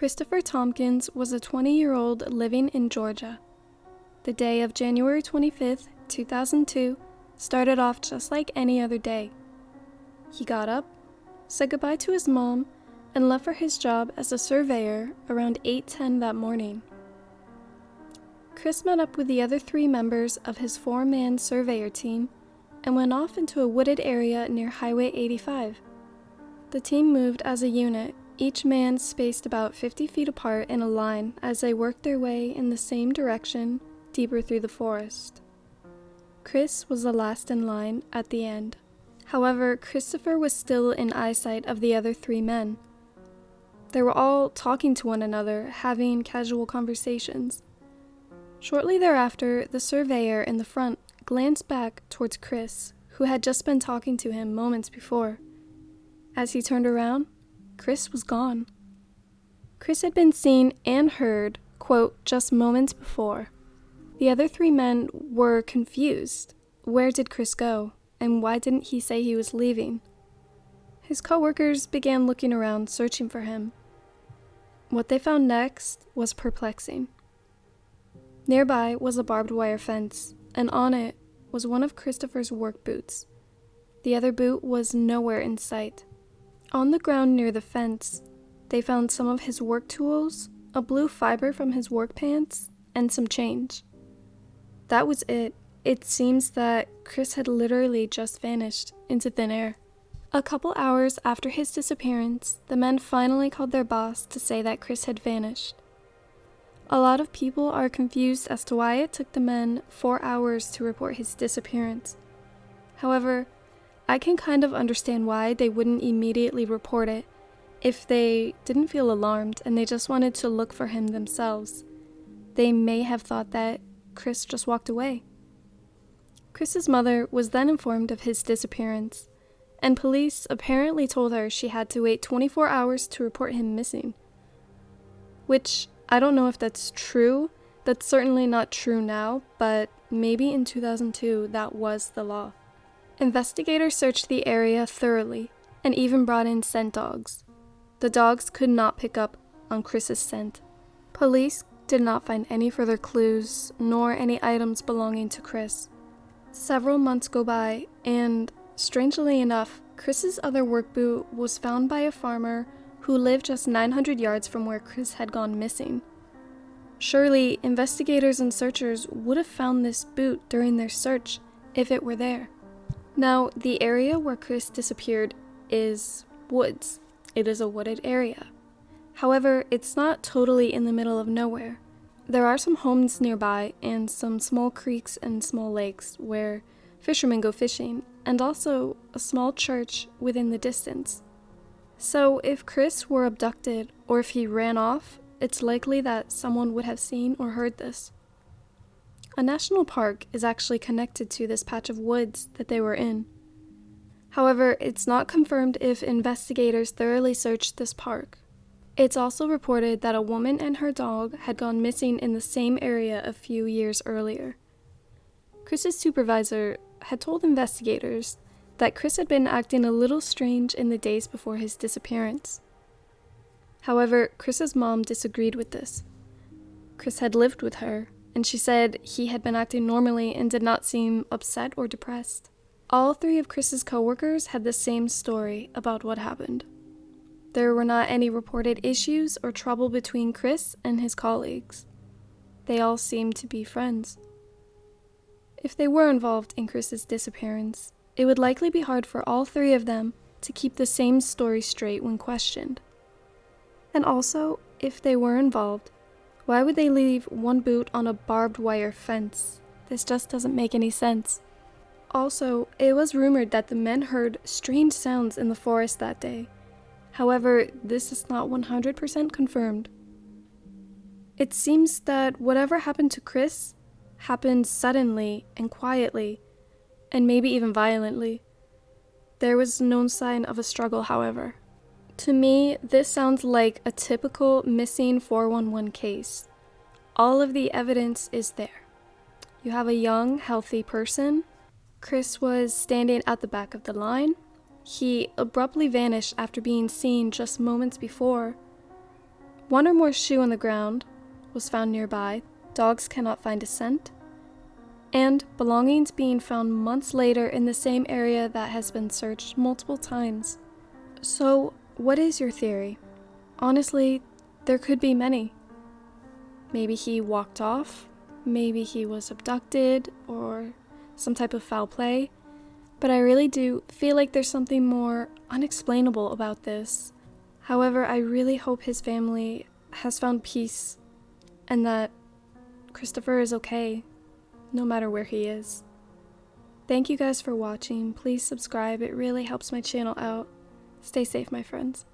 Christopher Thompkins was a 20-year-old living in Georgia. The day of January 25th, 2002, started off just like any other day. He got up, said goodbye to his mom, and left for his job as a surveyor around 8:10 that morning. Chris met up with the other 3 members of his 4-man surveyor team and went off into a wooded area near Highway 85. The team moved as a unit, each man spaced about 50 feet apart in a line as they worked their way in the same direction, deeper through the forest. Chris was the last in line at the end. However, Christopher was still in eyesight of the other 3 men. They were all talking to one another, having casual conversations. Shortly thereafter, the surveyor in the front glanced back towards Chris, who had just been talking to him moments before. As he turned around, Chris was gone. Chris had been seen and heard, quote, just moments before. The other 3 men were confused. Where did Chris go, and why didn't he say he was leaving? His co-workers began looking around, searching for him. What they found next was perplexing. Nearby was a barbed wire fence, and on it was one of Christopher's work boots. The other boot was nowhere in sight. On the ground near the fence, they found some of his work tools, a blue fiber from his work pants, and some change. That was it. It seems that Chris had literally just vanished into thin air. A couple hours after his disappearance, the men finally called their boss to say that Chris had vanished. A lot of people are confused as to why it took the men 4 hours to report his disappearance. However, I can kind of understand why they wouldn't immediately report it if they didn't feel alarmed and they just wanted to look for him themselves. They may have thought that Chris just walked away. Chris's mother was then informed of his disappearance, and police apparently told her she had to wait 24 hours to report him missing. Which, I don't know if that's true. That's certainly not true now, but maybe in 2002 that was the law. Investigators searched the area thoroughly and even brought in scent dogs. The dogs could not pick up on Chris's scent. Police did not find any further clues nor any items belonging to Chris. Several months go by, and strangely enough, Chris's other work boot was found by a farmer who lived just 900 yards from where Chris had gone missing. Surely, investigators and searchers would have found this boot during their search if it were there. Now, the area where Chris disappeared is woods. It is a wooded area. However, it's not totally in the middle of nowhere. There are some homes nearby and some small creeks and small lakes where fishermen go fishing, and also a small church within the distance. So if Chris were abducted or if he ran off, it's likely that someone would have seen or heard this. A national park is actually connected to this patch of woods that they were in. However, it's not confirmed if investigators thoroughly searched this park. It's also reported that a woman and her dog had gone missing in the same area a few years earlier. Chris's supervisor had told investigators that Chris had been acting a little strange in the days before his disappearance. However, Chris's mom disagreed with this. Chris had lived with her, and she said he had been acting normally and did not seem upset or depressed. All 3 of Chris's co-workers had the same story about what happened. There were not any reported issues or trouble between Chris and his colleagues. They all seemed to be friends. If they were involved in Chris's disappearance, it would likely be hard for all 3 of them to keep the same story straight when questioned. And also, if they were involved, why would they leave one boot on a barbed wire fence? This just doesn't make any sense. Also, it was rumored that the men heard strange sounds in the forest that day. However, this is not 100% confirmed. It seems that whatever happened to Chris happened suddenly and quietly, and maybe even violently. There was no sign of a struggle, however. To me, this sounds like a typical missing 411 case. All of the evidence is there. You have a young, healthy person. Chris was standing at the back of the line. He abruptly vanished after being seen just moments before. One or more shoe on the ground was found nearby. Dogs cannot find a scent. And belongings being found months later in the same area that has been searched multiple times. So, what is your theory? Honestly, there could be many. Maybe he walked off, maybe he was abducted, or some type of foul play. But I really do feel like there's something more unexplainable about this. However, I really hope his family has found peace and that Christopher is okay, no matter where he is. Thank you guys for watching. Please subscribe. It really helps my channel out. Stay safe, my friends.